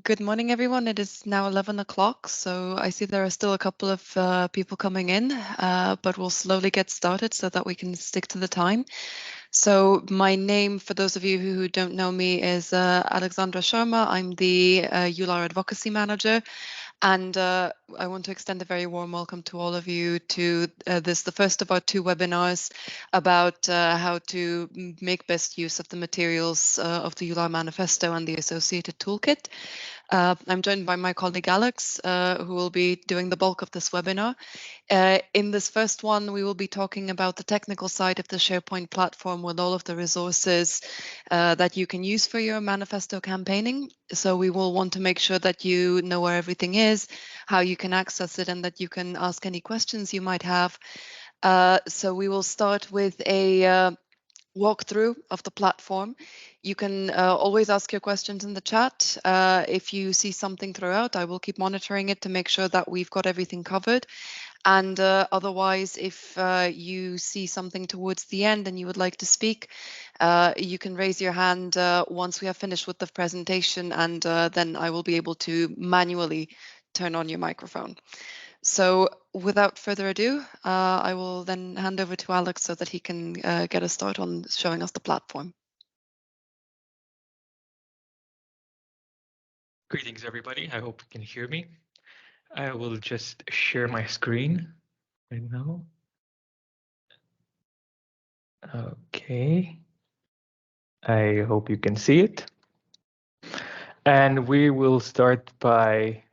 Good morning, everyone. It is now 11 o'clock, so I see there are still a couple of people coming in, but we'll slowly get started so that we can stick to the time. So my name, for those of you who don't know me, is Alexandra Sharma. I'm the EULAR Advocacy Manager, and I want to extend a very warm welcome to all of you to the first of our two webinars about how to make best use of the materials of the EULAR Manifesto and the associated toolkit. I'm joined by my colleague Alex, who will be doing the bulk of this webinar. In this first one, we will be talking about the technical side of the SharePoint platform with all of the resources that you can use for your manifesto campaigning. So we will want to make sure that you know where everything is, how you can access it, and that you can ask any questions you might have. So we will start with a walkthrough of the platform. You can always ask your questions in the chat. If you see something throughout, I will keep monitoring it to make sure that we've got everything covered. And otherwise, if you see something towards the end and you would like to speak, you can raise your hand once we have finished with the presentation, and then I will be able to manually turn on your microphone. So without further ado, I will then hand over to Alex so that he can get a start on showing us the platform. Greetings, everybody. I hope you can hear me. I will just share my screen right now. Okay. I hope you can see it. And we will start by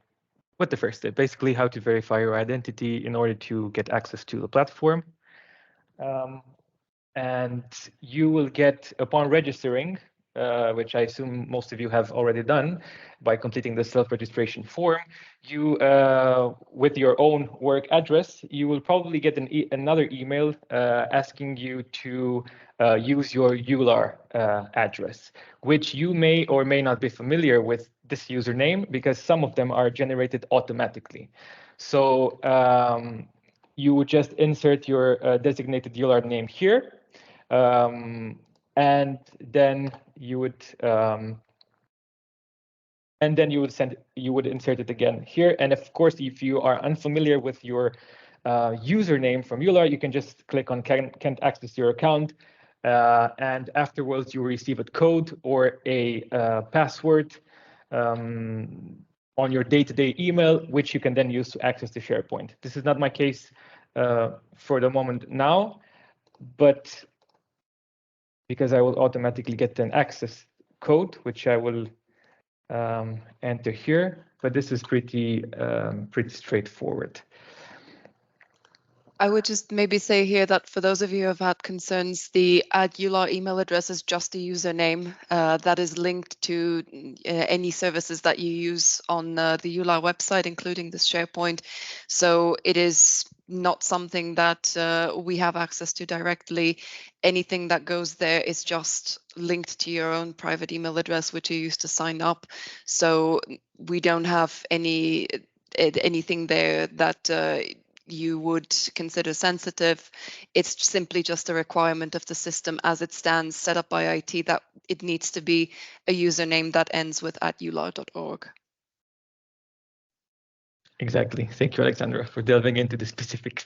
what the first step, basically how to verify your identity in order to get access to the platform. And you will get, upon registering, which I assume most of you have already done by completing the self-registration form, you, with your own work address, you will probably get another email asking you to use your EULAR address, which you may or may not be familiar with this username because some of them are generated automatically. So you would just insert your designated EULAR name here. And then you would insert it again here. And of course, if you are unfamiliar with your username from EULAR, you can just click on can't access your account, and afterwards you will receive a code or a password on your day-to-day email, which you can then use to access the SharePoint. This is not my case for the moment now, but because I will automatically get an access code, which I will enter here, but this is pretty straightforward. I would just maybe say here that for those of you who have had concerns, the @EULAR email address is just a username that is linked to any services that you use on the EULAR website, including the SharePoint. So it is not something that we have access to directly. Anything that goes there is just linked to your own private email address, which you use to sign up. So we don't have anything there that you would consider sensitive. It's simply just a requirement of the system as it stands, set up by IT, that it needs to be a username that ends with @eular.org. Exactly. Thank you, Alexandra, for delving into the specifics.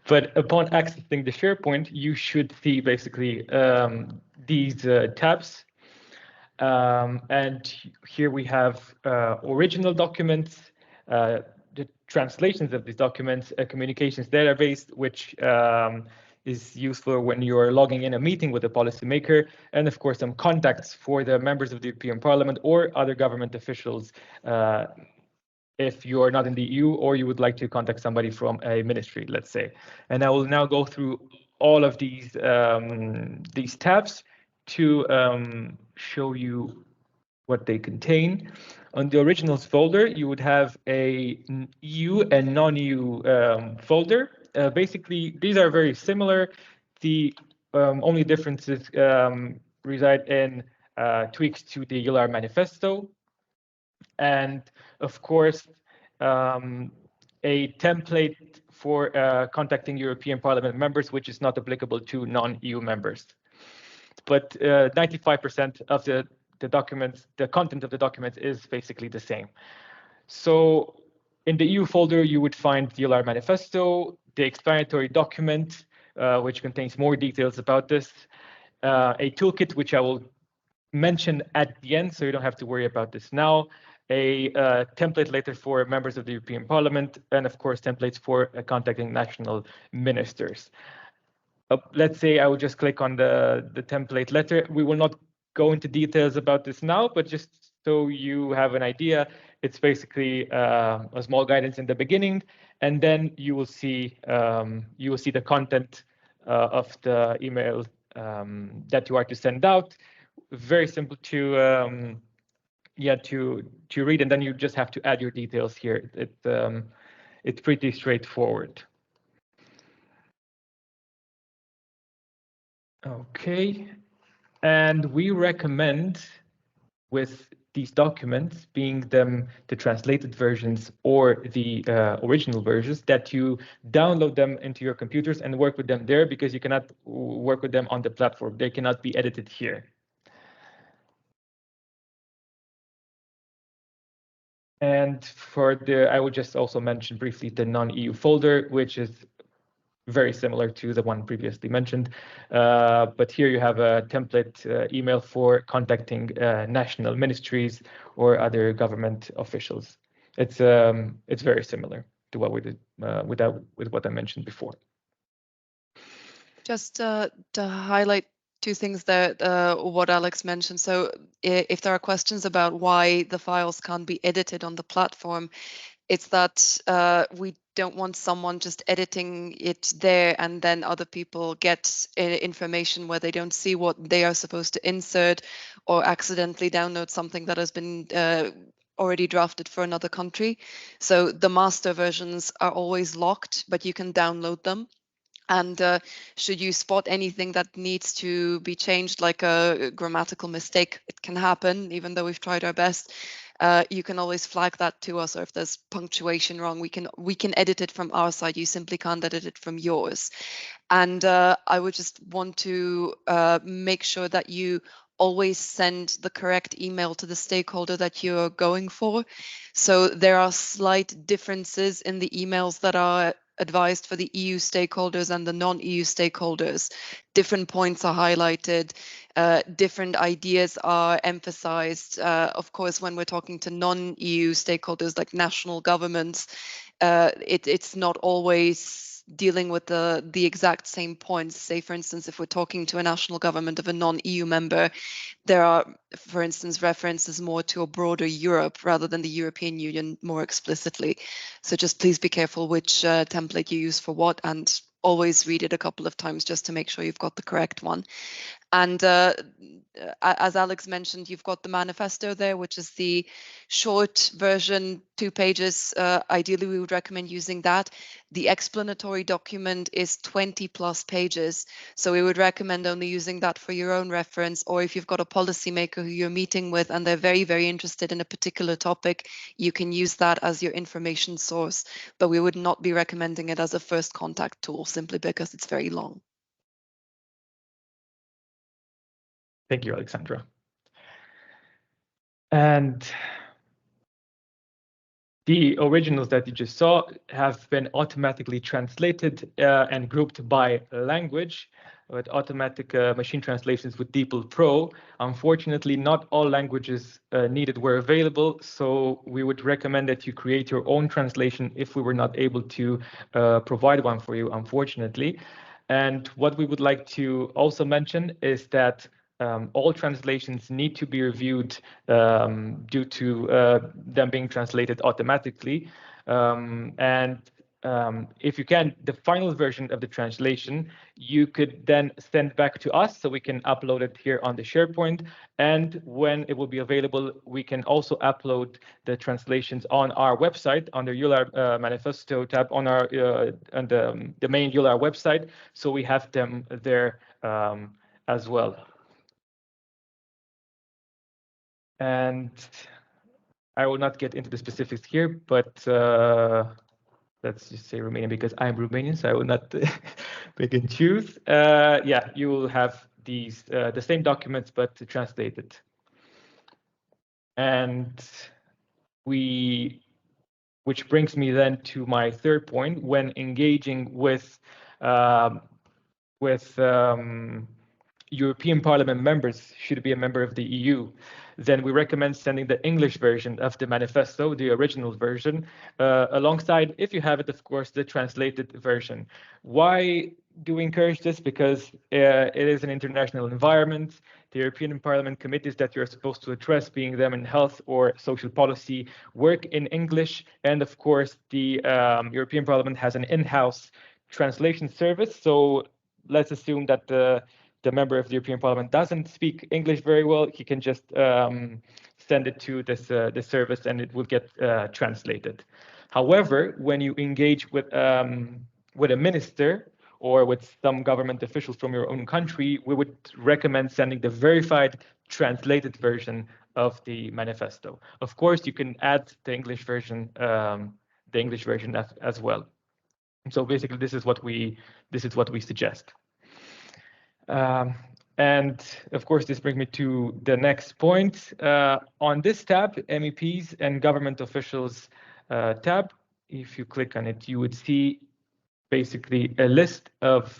But upon accessing the SharePoint, you should see basically these tabs. And here we have original documents, the translations of these documents, a communications database, which is useful when you're logging in a meeting with a policymaker, and of course some contacts for the members of the European Parliament or other government officials if you are not in the EU or you would like to contact somebody from a ministry, let's say. And I will now go through all of these tabs to show you what they contain. On the originals folder, you would have a EU and non-EU folder. Basically, these are very similar. The only differences reside in tweaks to the EULAR Manifesto, and of course, a template for contacting European Parliament members, which is not applicable to non-EU members. But 95% of the the documents, the content of the documents is basically the same. So in the EU folder, you would find the EULAR Manifesto, the explanatory document, which contains more details about this, a toolkit, which I will mention at the end, so you don't have to worry about this now, a template letter for members of the European Parliament, and of course, templates for contacting national ministers. Let's say I will just click on the template letter. We will not go into details about this now, but just so you have an idea, it's basically a small guidance in the beginning, and then you will see the content of the email that you are to send out. Very simple to read, and then you just have to add your details here. It's pretty straightforward. Okay, and we recommend with these documents, being them the translated versions or the original versions, that you download them into your computers and work with them there, because you cannot work with them on the platform. They cannot be edited here. And I will just also mention briefly the non-EU folder, which is very similar to the one previously mentioned. But here you have a template email for contacting national ministries or other government officials. It's very similar to what we did with what I mentioned before. Just to highlight two things that what Alex mentioned. So if there are questions about why the files can't be edited on the platform, it's that we don't want someone just editing it there and then other people get information where they don't see what they are supposed to insert, or accidentally download something that has been already drafted for another country. So the master versions are always locked, but you can download them. And should you spot anything that needs to be changed, like a grammatical mistake, it can happen, even though we've tried our best. You can always flag that to us, or if there's punctuation wrong, we can edit it from our side. You simply can't edit it from yours. And I would just want to make sure that you always send the correct email to the stakeholder that you're going for. So there are slight differences in the emails that are advised for the EU stakeholders and the non-EU stakeholders. Different points are highlighted, different ideas are emphasized. Of course, when we're talking to non-EU stakeholders like national governments, it's not always dealing with the exact same points. Say, for instance, if we're talking to a national government of a non-EU member, there are, for instance, references more to a broader Europe rather than the European Union more explicitly. So just please be careful which template you use for what, and always read it a couple of times just to make sure you've got the correct one. And as Alex mentioned, you've got the manifesto there, which is the short version, 2 pages. Ideally, we would recommend using that. The explanatory document is 20+ pages. So we would recommend only using that for your own reference, or if you've got a policymaker who you're meeting with and they're very, very interested in a particular topic, you can use that as your information source. But we would not be recommending it as a first contact tool, simply because it's very long. Thank you, Alexandra. And the originals that you just saw have been automatically translated and grouped by language with automatic machine translations with DeepL Pro. Unfortunately, not all languages needed were available, so we would recommend that you create your own translation if we were not able to provide one for you, unfortunately. And what we would like to also mention is that all translations need to be reviewed due to them being translated automatically. If you can, the final version of the translation, you could then send back to us so we can upload it here on the SharePoint. And when it will be available, we can also upload the translations on our website under EULAR Manifesto tab on our on the main EULAR website. So we have them there as well. And I will not get into the specifics here, but let's just say Romanian because I'm Romanian, so I will not pick and choose. Yeah, you will have these the same documents, but translated. And which brings me then to my third point: when engaging with European Parliament members, should be a member of the EU, then we recommend sending the English version of the manifesto, the original version, alongside, if you have it, of course, the translated version. Why do we encourage this? Because it is an international environment. The European Parliament committees that you're supposed to address, being them in health or social policy, work in English. And of course, the European Parliament has an in-house translation service. So let's assume that the member of the European Parliament doesn't speak English very well. He can just send it to this service and it will get translated. However, when you engage with a minister or with some government officials from your own country, we would recommend sending the verified translated version of the manifesto. Of course, you can add the English version as well. So basically, this is what we suggest. And of course, this brings me to the next point. On this tab, MEPs and government officials tab, if you click on it, you would see basically a list of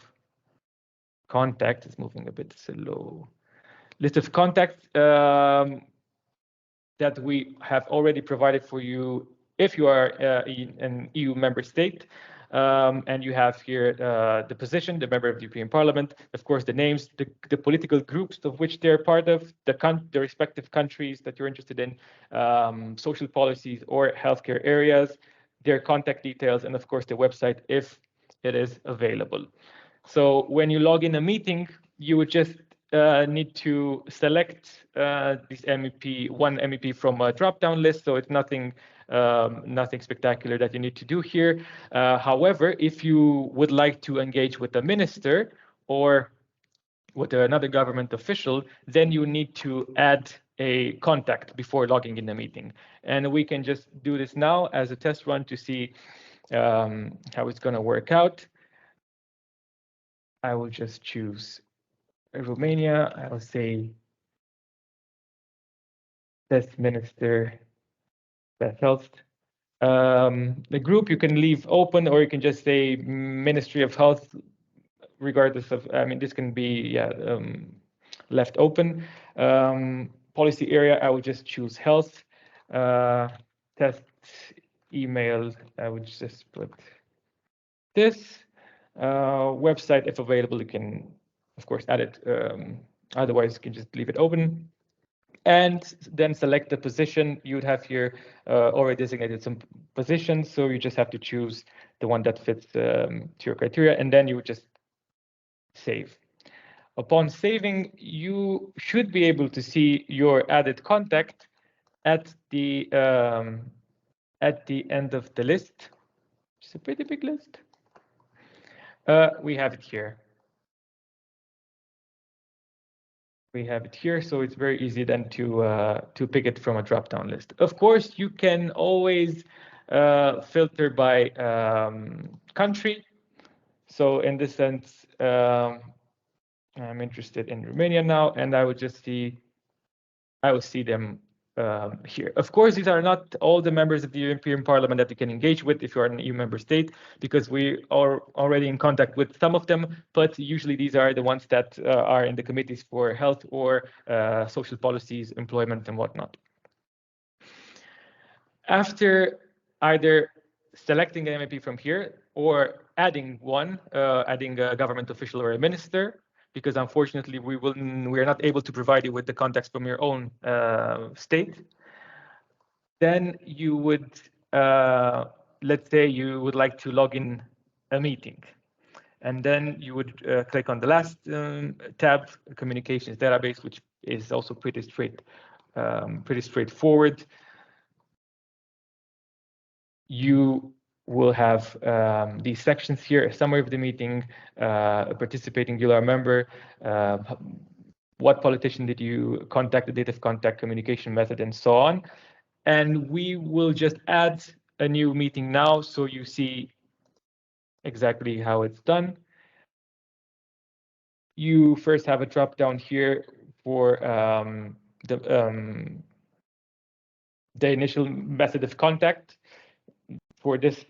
contacts. It's moving a bit slow. List of contacts that we have already provided for you if you are an EU member state. And you have here the position, the member of the European Parliament, of course, the names, the political groups of which they're part of, the respective countries that you're interested in, social policies or healthcare areas, their contact details, and of course, the website if it is available. So when you log in a meeting, you would just need to select one MEP from a drop-down list. So it's nothing spectacular that you need to do here. However, if you would like to engage with a minister or with another government official, then you need to add a contact before logging in the meeting. And we can just do this now as a test run to see how it's going to work out. I will just choose Romania. I will say test minister, Beth Health. The group you can leave open, or you can just say Ministry of Health, regardless of, I mean, this can be left open. Policy area, I would just choose health. Test email, I would just put this. Website, if available, you can, of course, add it. Otherwise, you can just leave it open. And then select the position. You would have here already designated some positions, so you just have to choose the one that fits to your criteria, and then you would just save. Upon saving, you should be able to see your added contact at the end of the list. It's a pretty big list. We have it here. We have it here, so it's very easy then to pick it from a drop-down list. Of course, you can always filter by country. So in this sense, I'm interested in Romania now, and I would just see, I will see them here. Of course, these are not all the members of the European Parliament that you can engage with if you are an EU member state, because we are already in contact with some of them, but usually these are the ones that are in the committees for health or social policies, employment, and whatnot. After either selecting an MEP from here or adding one, adding a government official or a minister, because unfortunately we are not able to provide you with the contacts from your own state, then you would, let's say you would like to log in a meeting. And then you would click on the last tab, Communications Database, which is also pretty straightforward. You will have these sections here: a summary of the meeting, a participating EULAR member, what politician did you contact, the date of contact, communication method, and so on. And we will just add a new meeting now, so you see exactly how it's done. You first have a drop down here for the initial method of contact. For this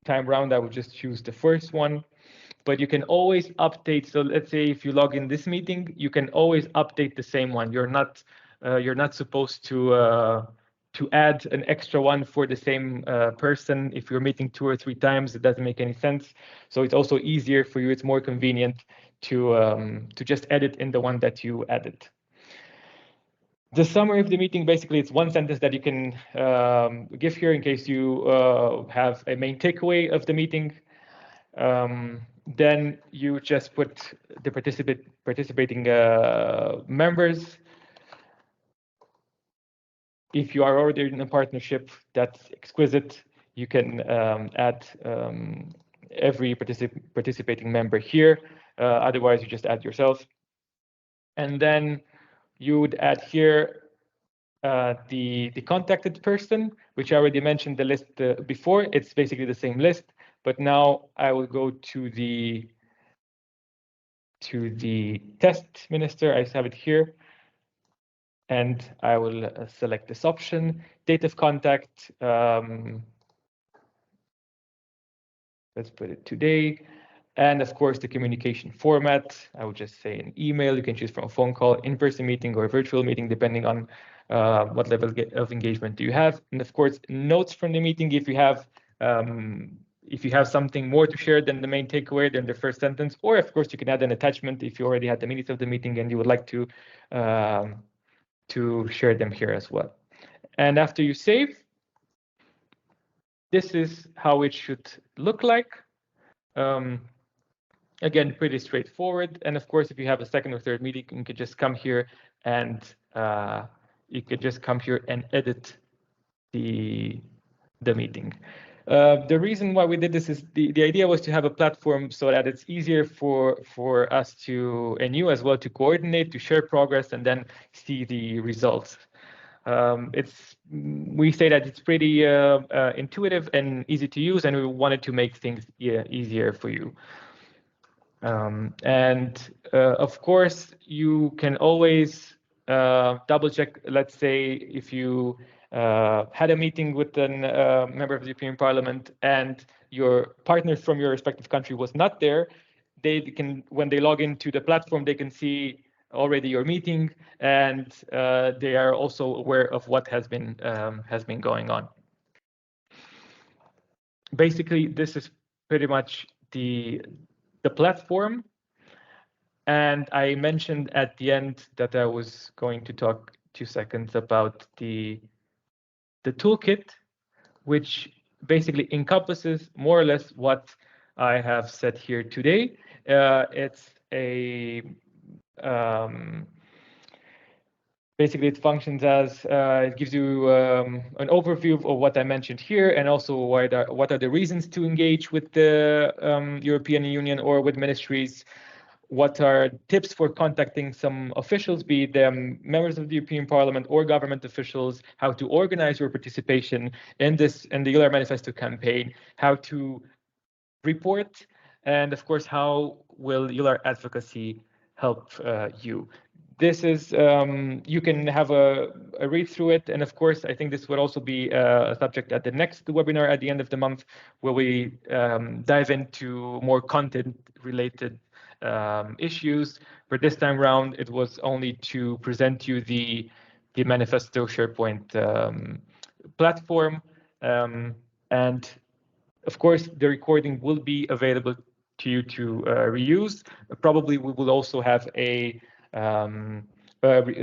time round, I would just choose the first one. But you can always update. So let's say if you log in this meeting, you can always update the same one. You're not supposed to add an extra one for the same person. If you're meeting 2 or 3 times, it doesn't make any sense. So it's also easier for you. It's more convenient to just edit in the one that you added. The summary of the meeting, basically, it's one sentence that you can give here in case you have a main takeaway of the meeting. Then you just put the participating members. If you are already in a partnership, that's exquisite. You can add every participating member here. Otherwise, you just add yourself. And then you would add here the contacted person, which I already mentioned the list before. It's basically the same list, but now I will go to the test minister. I have it here, and I will select this option, date of contact. Let's put it today. And of course, the communication format, I would just say an email. You can choose from a phone call, in-person meeting, or a virtual meeting, depending on what level of engagement do you have. And of course, notes from the meeting, if you have something more to share than the main takeaway, than the first sentence, or of course, you can add an attachment if you already had the minutes of the meeting and you would like to share them here as well. And after you save, this is how it should look like. Again, pretty straightforward. And of course, if you have a second or third meeting, you could just come here and edit the meeting. The reason why we did this is the idea was to have a platform so that it's easier for us and you as well to coordinate, to share progress, and then see the results. We say that it's pretty intuitive and easy to use, and we wanted to make things easier for you. Of course, you can always double check. Let's say if you had a meeting with a member of the European Parliament and your partner from your respective country was not there, when they log into the platform, they can see already your meeting, and they are also aware of what has been going on. Basically, this is pretty much the platform. And I mentioned at the end that I was going to talk 2 seconds about the toolkit, which basically encompasses more or less what I have said here today. It's a basically, it functions as it gives you an overview of what I mentioned here, and also what are the reasons to engage with the European Union or with ministries. What are tips for contacting some officials, be them members of the European Parliament or government officials, how to organize your participation in the EULAR Manifesto campaign, how to report, and of course, how will EULAR advocacy help you. This is, you can have a read through it. And of course, I think this would also be a subject at the next webinar at the end of the month, where we dive into more content-related issues. For this time round, it was only to present you the Manifesto SharePoint platform. And of course, the recording will be available to you to reuse. Probably we will also have a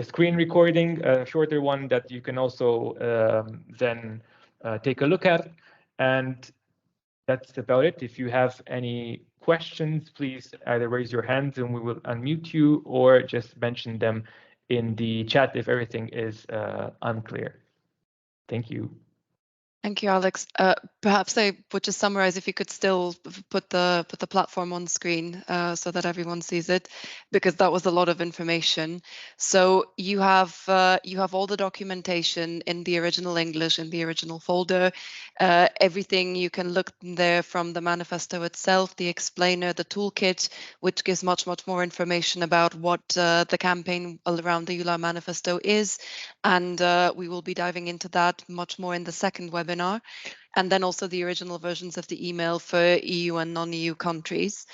screen recording, a shorter one that you can also then take a look at. And that's about it. If you have any questions, please either raise your hands and we will unmute you, or just mention them in the chat if everything is unclear. Thank you. Thank you, Alex. Perhaps I would just summarize if you could still put the platform on screen so that everyone sees it, because that was a lot of information. So you have all the documentation in the original English, in the original folder. Everything you can look there from the manifesto itself, the explainer, the toolkit, which gives much more information about what the campaign around the EULAR Manifesto is, and we will be diving into that much more in the second webinar, and then also the original versions of the email for EU and non-EU countries.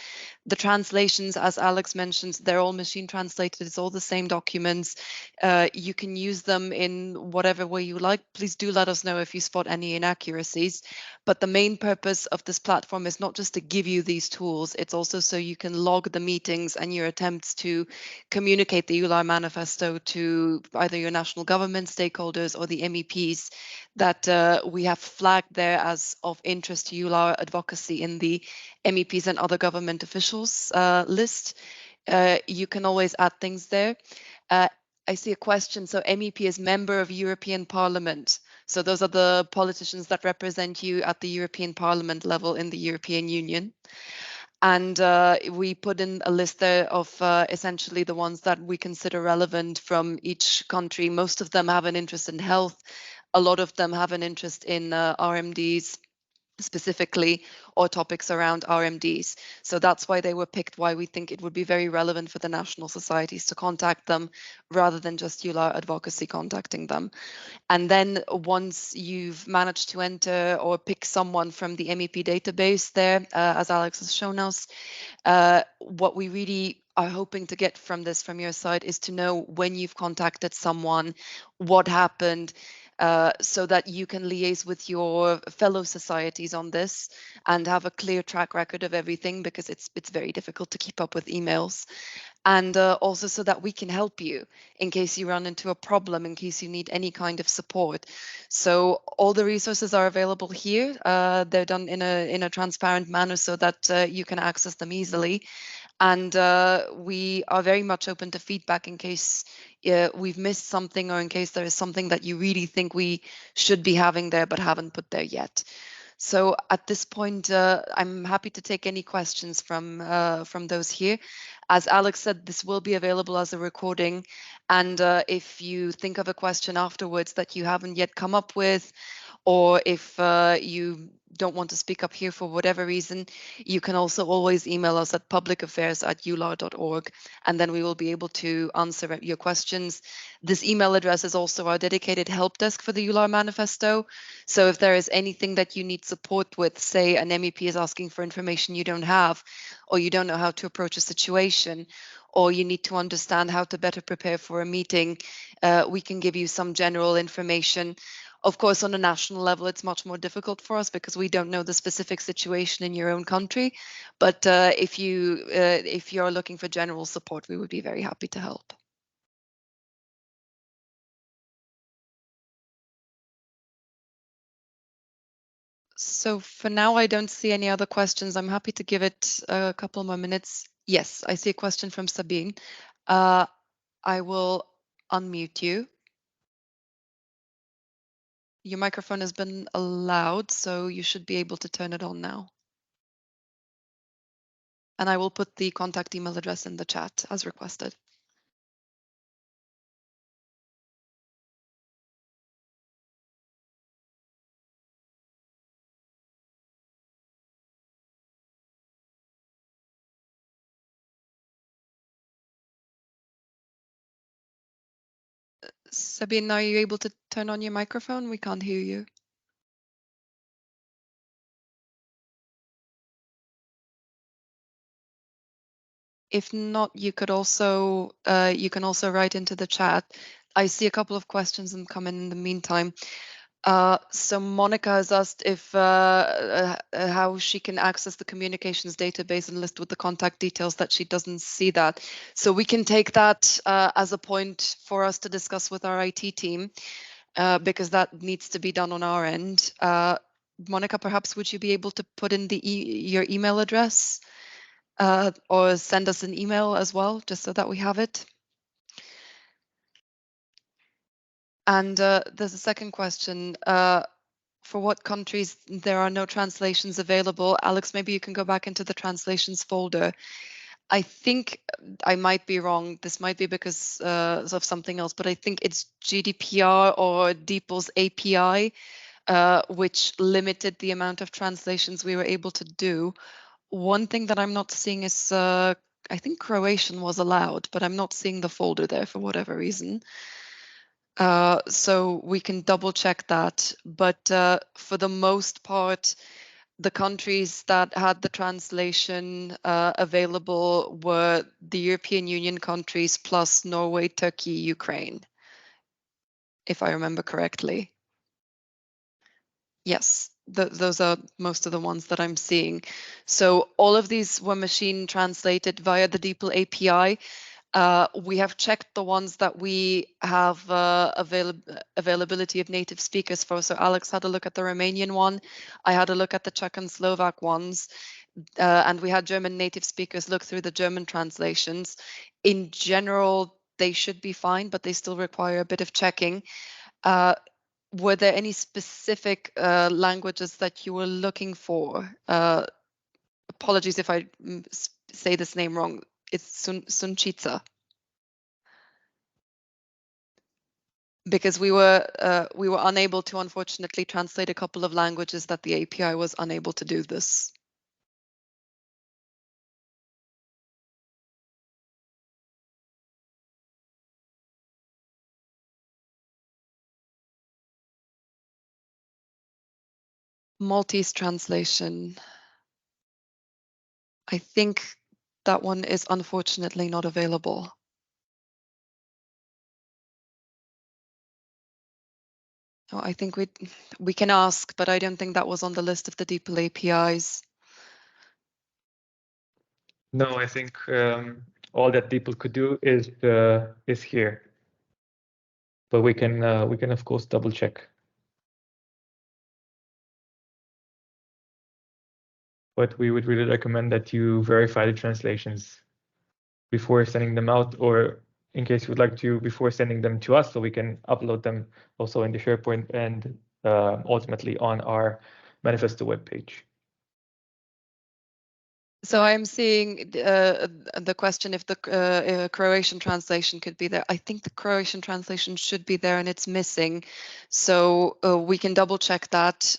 The translations, as Alex mentioned, they're all machine translated. It's all the same documents. You can use them in whatever way you like. Please do let us know if you spot any inaccuracies. But the main purpose of this platform is not just to give you these tools, it's also so you can log the meetings and your attempts to communicate the EULAR manifesto to either your national government stakeholders or the MEPs that we have flagged there as of interest to EULAR advocacy in the MEPs and other government officials list. You can always add things there. I see a question. So MEP is member of European Parliament. So those are the politicians that represent you at the European Parliament level in the European Union. And we put in a list there of essentially the ones that we consider relevant from each country. Most of them have an interest in health. A lot of them have an interest in RMDs specifically, or topics around RMDs. So that's why they were picked, why we think it would be very relevant for the national societies to contact them rather than just EULAR advocacy contacting them. And then once you've managed to enter or pick someone from the MEP database there, as Alex has shown us, what we really are hoping to get from this from your side is to know when you've contacted someone, what happened, so that you can liaise with your fellow societies on this and have a clear track record of everything, because it's very difficult to keep up with emails. And also so that we can help you in case you run into a problem, in case you need any kind of support. So all the resources are available here. They're done in a transparent manner so that you can access them easily. And we are very much open to feedback in case we've missed something, or in case there is something that you really think we should be having there but haven't put there yet. So at this point, I'm happy to take any questions from those here. As Alex said, this will be available as a recording. And if you think of a question afterwards that you haven't yet come up with, or if you don't want to speak up here for whatever reason, you can also always email us at publicaffairs@eular.org, and then we will be able to answer your questions. This email address is also our dedicated help desk for the EULAR manifesto. So if there is anything that you need support with, say an MEP is asking for information you don't have, or you don't know how to approach a situation, or you need to understand how to better prepare for a meeting, we can give you some general information. Of course, on a national level, it's much more difficult for us because we don't know the specific situation in your own country. But if you're looking for general support, we would be very happy to help. So for now, I don't see any other questions. I'm happy to give it a couple more minutes. Yes, I see a question from Sabine. I will unmute you. Your microphone has been allowed, so you should be able to turn it on now. And I will put the contact email address in the chat as requested. Sabine, are you able to turn on your microphone? We can't hear you. If not, you can also write into the chat. I see a couple of questions and come in the meantime. So Monica has asked if how she can access the communications database and list with the contact details, that she doesn't see that. So we can take that as a point for us to discuss with our IT team, because that needs to be done on our end. Monica, perhaps would you be able to put in your email address or send us an email as well, just so that we have it? And there's a second question. for what countries there are no translations available. Alex, maybe you can go back into the translations folder. I think I might be wrong. This might be because of something else, but I think it's GDPR or DeepL's API, which limited the amount of translations we were able to do. One thing that I'm not seeing is, I think Croatian was allowed, but I'm not seeing the folder there for whatever reason. So we can double check that. But for the most part, the countries that had the translation available were the European Union countries plus Norway, Turkey, Ukraine, if I remember correctly. Yes, those are most of the ones that I'm seeing. So all of these were machine translated via the DeepL API. We have checked the ones that we have availability of native speakers for. So Alex had a look at the Romanian one. I had a look at the Czech and Slovak ones. And we had German native speakers look through the German translations. In general, they should be fine, but they still require a bit of checking. Were there any specific languages that you were looking for? Apologies if I say this name wrong. It's Sunčica. Because we were unable to, unfortunately, translate a couple of languages that the API was unable to do this. Maltese translation. I think that one is unfortunately not available. Oh, I think we can ask, but I don't think that was on the list of the DeepL APIs. No, I think all that DeepL could do is here, but we can of course double check. But we would really recommend that you verify the translations before sending them out, or in case you would like to, before sending them to us, so we can upload them also in the SharePoint and ultimately on our manifesto webpage. So I'm seeing the question if the Croatian translation could be there. I think the Croatian translation should be there and it's missing. So we can double check that.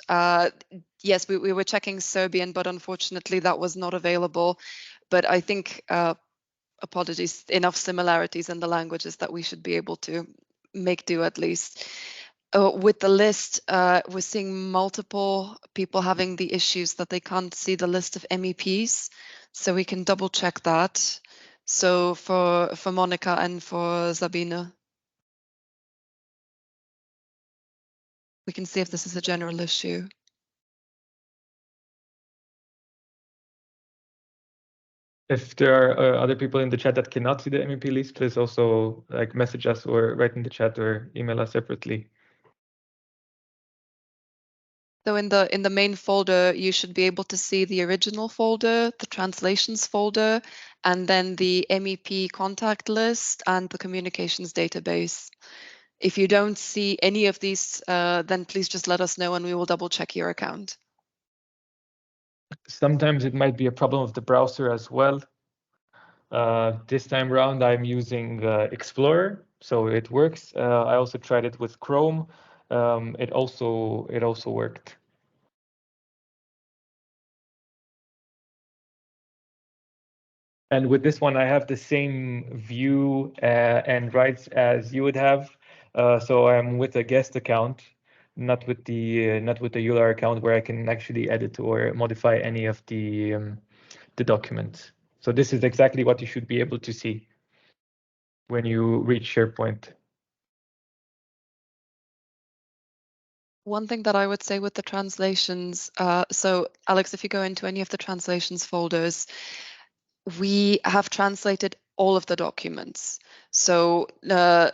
Yes, we were checking Serbian, but unfortunately that was not available. But I think, apologies, enough similarities in the languages that we should be able to make do at least. With the list, we're seeing multiple people having the issues that they can't see the list of MEPs, so we can double check that. So for Monica and for Sabine, we can see if this is a general issue. If there are other people in the chat that cannot see the MEP list, please also message us or write in the chat or email us separately. So in the main folder, you should be able to see the original folder, the translations folder, and then the MEP contact list and the communications database. If you don't see any of these, then please just let us know and we will double check your account. Sometimes it might be a problem of the browser as well. This time around, I'm using Explorer, so it works. I also tried it with Chrome. It also worked. And with this one, I have the same view and rights as you would have. So I'm with a guest account, not with the EULAR account where I can actually edit or modify any of the documents. So this is exactly what you should be able to see when you reach SharePoint. One thing that I would say with the translations, so Alex, if you go into any of the translations folders, we have translated all of the documents. So the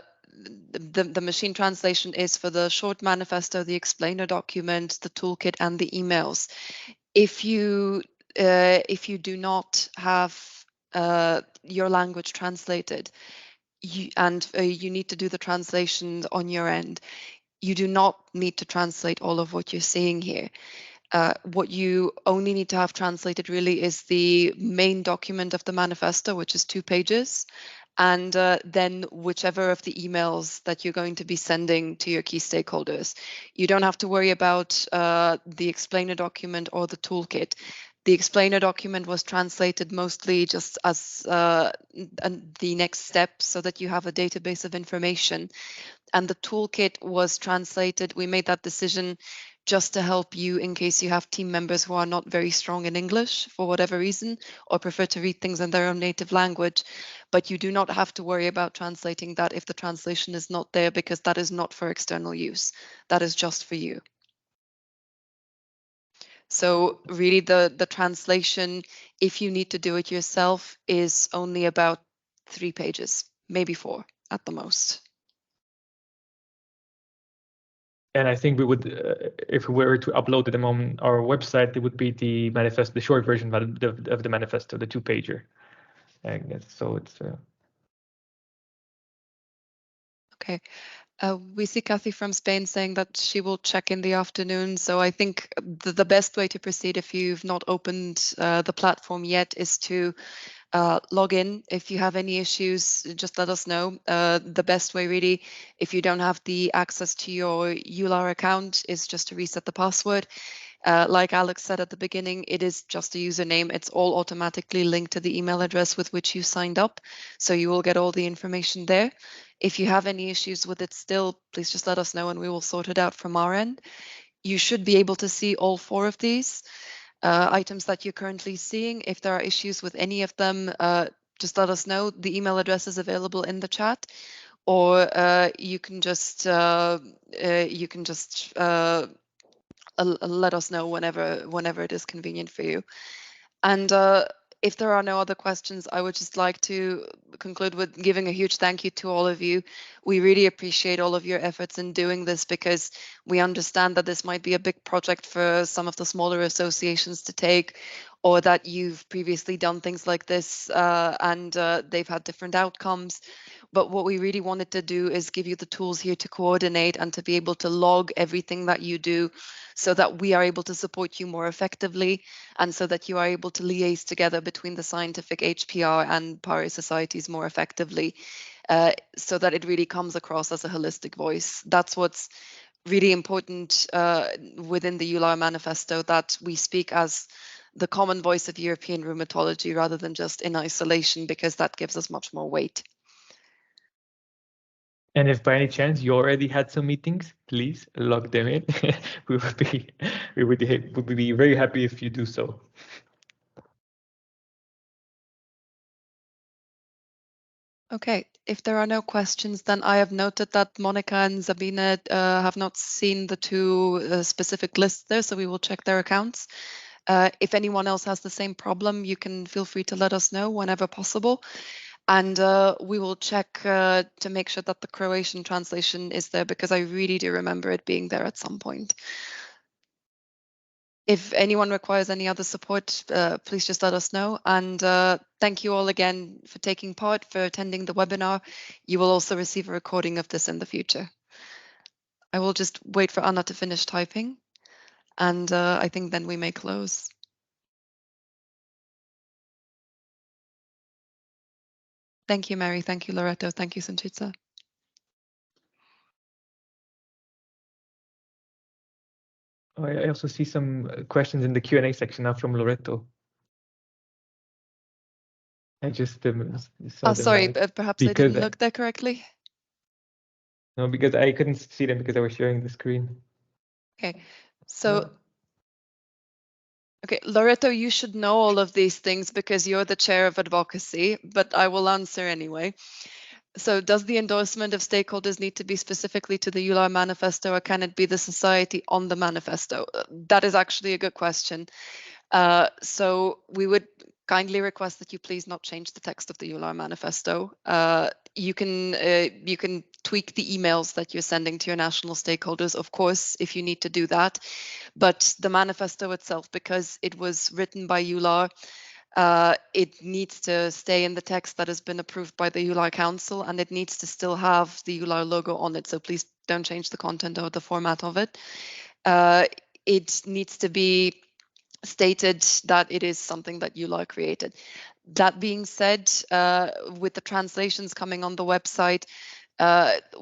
machine translation is for the short manifesto, the explainer document, the toolkit, and the emails. If you do not have your language translated, you need to do the translation on your end, you do not need to translate all of what you're seeing here. What you only need to have translated really is the main document of the manifesto, which is 2 pages, and then whichever of the emails that you're going to be sending to your key stakeholders. You don't have to worry about the explainer document or the toolkit. The explainer document was translated mostly just as the next step so that you have a database of information. And the toolkit was translated. We made that decision just to help you in case you have team members who are not very strong in English for whatever reason, or prefer to read things in their own native language. But you do not have to worry about translating that if the translation is not there, because that is not for external use. That is just for you. So really the translation, if you need to do it yourself, is only about 3 pages, maybe 4 at the most. And I think we would, if we were to upload them on our website, it would be the manifesto, the short version of the manifesto, the 2-pager. I guess so. It's. Okay. We see Kathy from Spain saying that she will check in the afternoon. So I think the best way to proceed, if you've not opened the platform yet, is to log in. If you have any issues, just let us know. The best way really, if you don't have the access to your EULAR account, is just to reset the password. Like Alex said at the beginning, it is just a username. It's all automatically linked to the email address with which you signed up. So you will get all the information there. If you have any issues with it still, please just let us know and we will sort it out from our end. You should be able to see all 4 of these items that you're currently seeing. If there are issues with any of them, just let us know. The email address is available in the chat, or you can just let us know whenever it is convenient for you. And if there are no other questions, I would just like to conclude with giving a huge thank you to all of you. We really appreciate all of your efforts in doing this, because we understand that this might be a big project for some of the smaller associations to take, or that you've previously done things like this and they've had different outcomes. But what we really wanted to do is give you the tools here to coordinate and to be able to log everything that you do, so that we are able to support you more effectively, and so that you are able to liaise together between the scientific HPR and PARI societies more effectively, so that it really comes across as a holistic voice. That's what's really important within the EULAR Manifesto, that we speak as the common voice of European rheumatology rather than just in isolation, because that gives us much more weight. And if by any chance you already had some meetings, please log them in. we would be very happy if you do so. Okay, if there are no questions, then I have noted that Monica and Sabine have not seen the 2 specific lists there, so we will check their accounts. If anyone else has the same problem, you can feel free to let us know whenever possible. And we will check to make sure that the Croatian translation is there, because I really do remember it being there at some point. If anyone requires any other support, please just let us know. And thank you all again for taking part, for attending the webinar. You will also receive a recording of this in the future. I will just wait for Anna to finish typing, and I think then we may close. Thank you, Mary. Thank you, Loretto. Thank you, Sanchica. I also see some questions in the Q&A section now from Loretto. I just saw them. Sorry, perhaps I didn't look there correctly. No, because I couldn't see them because I was sharing the screen. Okay, so okay, Loretto, you should know all of these things because you're the chair of advocacy, but I will answer anyway. So does the endorsement of stakeholders need to be specifically to the EULAR manifesto, or can it be the society on the manifesto? That is actually a good question. So we would kindly request that you please not change the text of the EULAR manifesto. You can tweak the emails that you're sending to your national stakeholders, of course, if you need to do that. But the manifesto itself, because it was written by EULAR, it needs to stay in the text that has been approved by the EULAR Council, and it needs to still have the EULAR logo on it. So please don't change the content or the format of it. It needs to be stated that it is something that EULAR created. That being said, with the translations coming on the website,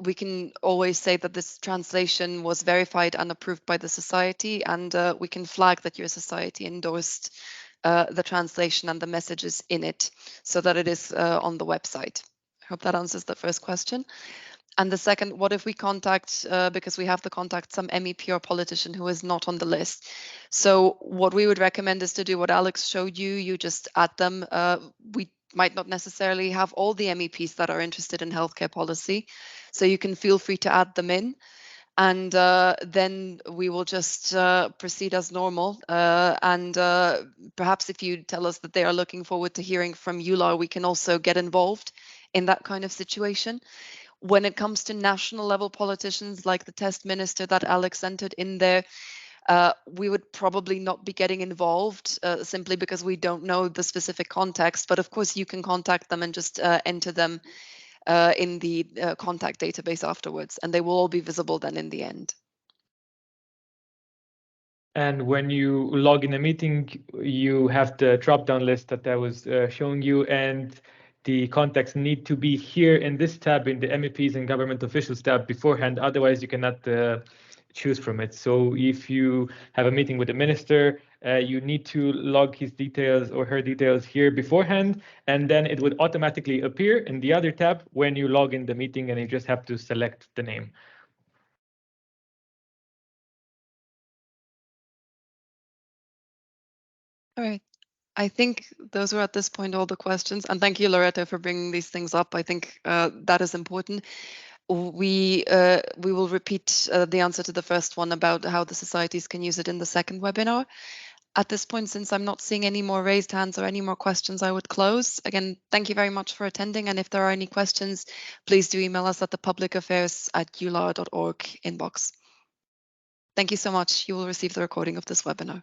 we can always say that this translation was verified and approved by the society, and we can flag that your society endorsed the translation and the messages in it so that it is on the website. I hope that answers the first question. And the second, what if we contact, because we have to contact some MEP or politician who is not on the list? So what we would recommend is to do what Alex showed you. You just add them. We might not necessarily have all the MEPs that are interested in healthcare policy, so you can feel free to add them in. And then we will just proceed as normal. And perhaps if you tell us that they are looking forward to hearing from EULAR, we can also get involved in that kind of situation. When it comes to national level politicians like the test minister that Alex entered in there, we would probably not be getting involved simply because we don't know the specific context. But of course, you can contact them and just enter them in the contact database afterwards, and they will all be visible then in the end. And when you log in a meeting, you have the drop-down list that I was showing you, and the contacts need to be here in this tab, in the MEPs and government officials tab beforehand. Otherwise, you cannot choose from it. So if you have a meeting with a minister, you need to log his details or her details here beforehand, and then it would automatically appear in the other tab when you log in the meeting, and you just have to select the name. All right. I think those are at this point all the questions. And thank you, Loretta, for bringing these things up. I think that is important. We will repeat the answer to the first one about how the societies can use it in the second webinar. At this point, since I'm not seeing any more raised hands or any more questions, I would close. Again, thank you very much for attending. And if there are any questions, please do email us at the publicaffairs@eular.org inbox. Thank you so much. You will receive the recording of this webinar.